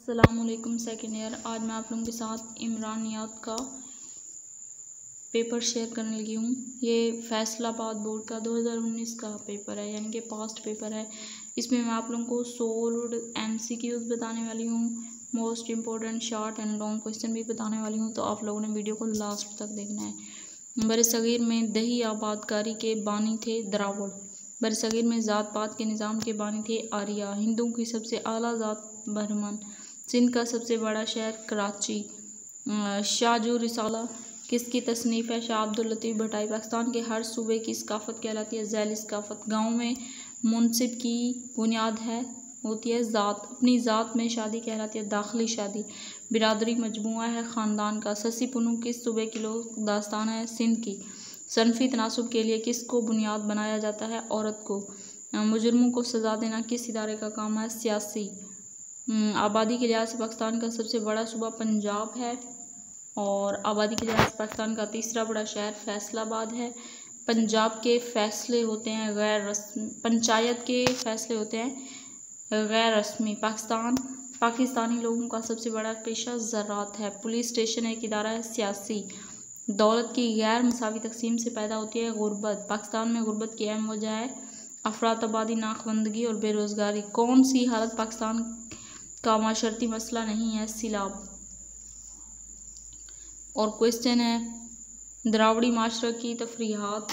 अस्सलामुअलैकुम second year. आज मैं आप लोगों के साथ इमरानियात का पेपर शेयर करने लगी हूँ। ये फैसलाबाद बोर्ड का 2019 का पेपर है, यानी कि पास्ट पेपर है। इसमें मैं आप लोगों को सोल्व्ड MCQs बताने वाली हूँ, most important short and long question भी बताने वाली हूँ, तो आप लोगों ने वीडियो को लास्ट तक देखना है। बरसगीर में दही आबादकारी के बानी थे द्रावड़। बरसगीर में ज़ात पात के निज़ाम के बानी थे आर्या। हिंदुओं की सबसे आला ज़ात बर्मन। सिंध का सबसे बड़ा शहर कराची। शाहजू रिसाला किसकी तसनीफ़ है? शाह अब्दुल लतीफ़ भटाई। पाकिस्तान के हर सूबे की सकाफ़त कहलाती है झैली सकाफ़त। गाँव में मुनसिब की बुनियाद होती है ज़ात। अपनी ज़ात में शादी कहलाती है दाखिली शादी। बिरादरी मजमुआ है ख़ानदान का। ससी पुनू किस सूबे की लोक दास्तान है? सिंध की। सनफ़ी तनासुब के लिए किसको बुनियाद बनाया जाता है? औरत को। मुजरमों को सज़ा देना किस इदारे का काम है? सियासी। आबादी के लिहाज से पाकिस्तान का सबसे बड़ा सूबा पंजाब है, और आबादी के लिहाज से पाकिस्तान का तीसरा बड़ा शहर फैसलाबाद है। पंजाब के फैसले होते हैं गैर रस्मी, पंचायत के फैसले होते हैं गैर रस्मी। पाकिस्तानी लोगों का सबसे बड़ा पेशा ज़राअत है। पुलिस स्टेशन एक इदारा है सियासी। दौलत की गैर मसावी तकसीम से पैदा होती है गुर्बत। पाकिस्तान में गुर्बत की अहम वजह है अफरातबादी, नाखबंदगी और बेरोज़गारी। कौन सी हालत पाकिस्तान का माशरती मसला नहीं है? सिलाब। और क्वेश्चन है द्रावड़ी माशरा की तफरीहात।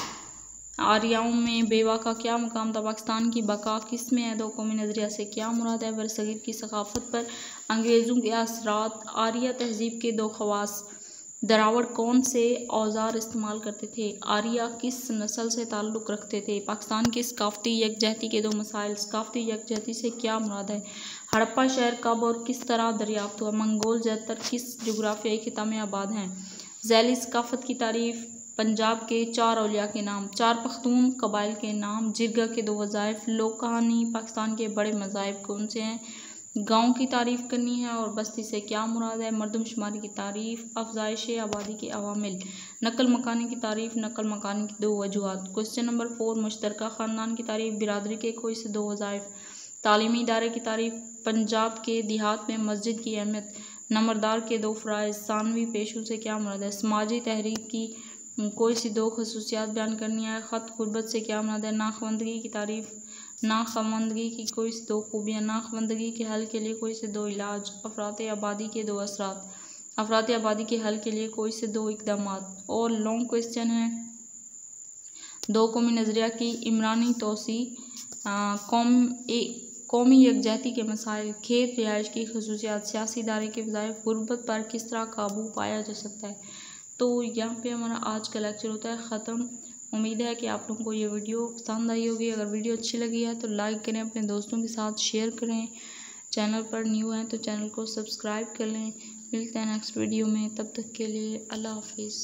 आर्याओं में बेवा का क्या मकाम था? पाकिस्तान की बका किस में है? दो कौमी नज़रिया से क्या मुराद है? बरसगीर की सकाफत पर अंग्रेज़ों के असरात। आर्या तहजीब के दो खवास। द्रावड़ कौन से औजार इस्तेमाल करते थे? आर्या किस नस्ल से ताल्लुक़ रखते थे? पाकिस्तान की सकाफती यकजहती के दो मसाइल। सकाफती यकजहती से क्या मुराद है? हड़प्पा शहर कब और किस तरह दरियाफ्त हुआ? मंगोल ज़्यादातर किस जोग्राफियाई खिता में आबाद हैं? झैली सकाफत की तारीफ। पंजाब के 4 औलिया के नाम। 4 पख्तून कबाइल के नाम। जिरगा के 2 वज़ाइफ। लोक कहानी। पाकिस्तान के बड़े मज़ाहिब कौन से हैं? गाँव की तारीफ़ करनी है। और बस्ती से क्या मुराद है? मरदमशुमारी की तारीफ़। अफजाइश आबादी के अवामिल। नकल मकानी की तारीफ़। नकल मकानी की 2 वजूहात। क्वेश्चन नंबर 4 मुश्तरका ख़ानदान की तारीफ़। बिरादरी के कोई से 2 वज़ाइफ। तालीमी इदारे की तारीफ़। पंजाब के देहात में मस्जिद की अहमियत। नंबरदार के 2 फ़राइज़। सानवी पेशों से क्या मुराद है? समाजी तहरीक की कोई सी 2 खसूसियात बयान करनी है। ख़त गुरबत से क्या मुराद है? नाखबंदगी की तारीफ़। नाखबंदगी की कोई सी 2 खूबियाँ। नाखबंदगी के हल के लिए कोई से 2 इलाज। अफरात आबादी के 2 असरात। अफरात आबादी के हल के लिए कोई से 2 इक़दामात। और लॉन्ग क्वेश्चन है दो कौमी नज़रिया की इमरानी तोसी, कौमी यकजहती के मसाइल, खेत रिहाइश की खसूसियात, सियासी इदारे के वज़ाइफ, गुर्बत पर किस तरह काबू पाया जा सकता है। तो यहाँ पे हमारा आज का लेक्चर होता है ख़त्म। उम्मीद है कि आप लोगों को ये वीडियो पसंद आई होगी। अगर वीडियो अच्छी लगी है तो लाइक करें, अपने दोस्तों के साथ शेयर करें। चैनल पर न्यू हैं तो चैनल को सब्सक्राइब कर लें। मिलते हैं नेक्स्ट वीडियो में, तब तक के लिए अल्लाह हाफिज़।